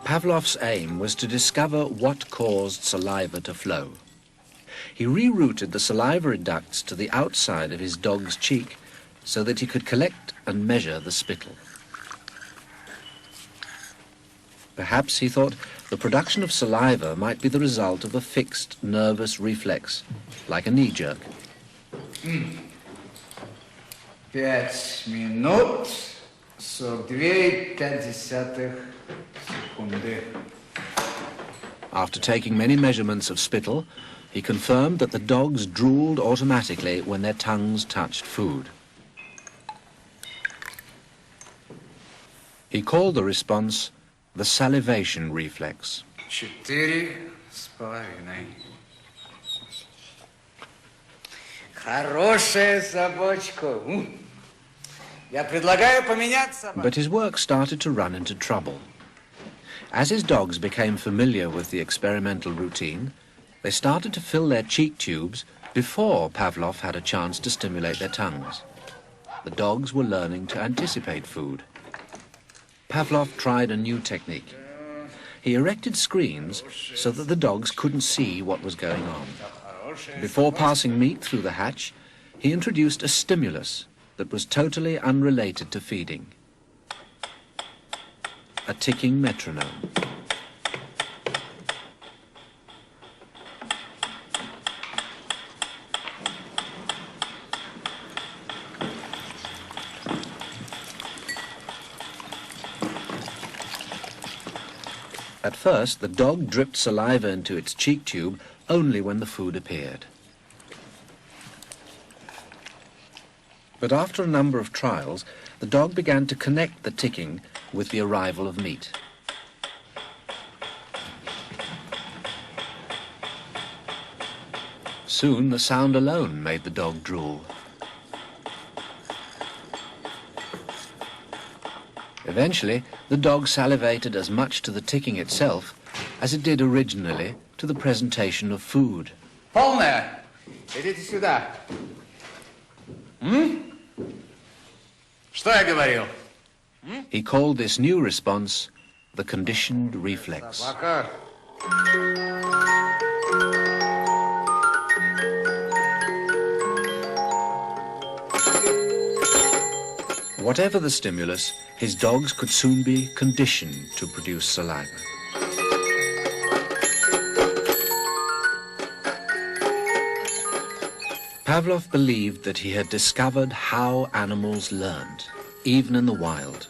Pavlov's aim was to discover what caused saliva to flow. He rerouted the salivary ducts to the outside of his dog's cheek so that he could collect and measure the spittle. Perhaps, he thought, the production of saliva might be the result of a fixed nervous reflex, like a knee jerk. 5 минут 42,5 секунды. After taking many measurements of spittle, he confirmed that the dogs drooled automatically when their tongues touched food. He called the response the salivation reflex. 4,5. Хорошая собачка. Я предлагаю поменять собаку. But his work started to run into trouble. As his dogs became familiar with the experimental routine, they started to fill their cheek tubes before Pavlov had a chance to stimulate their tongues. The dogs were learning to anticipate food. Pavlov tried a new technique. He erected screens so that the dogs couldn't see what was going on. Before passing meat through the hatch, he introduced a stimulus that was totally unrelated to feeding. A ticking metronome. At first, the dog dripped saliva into its cheek tube only when the food appeared. But after a number of trials, the dog began to connect the ticking with the arrival of meat. Soon, the sound alone made the dog drool. Eventually, the dog salivated as much to the ticking itself as it did originally to the presentation of food. Полная. Идите сюда. Что я говорил? He called this new response the conditioned reflex. Собака. Whatever the stimulus, his dogs could soon be conditioned to produce saliva. Pavlov believed that he had discovered how animals learned, even in the wild.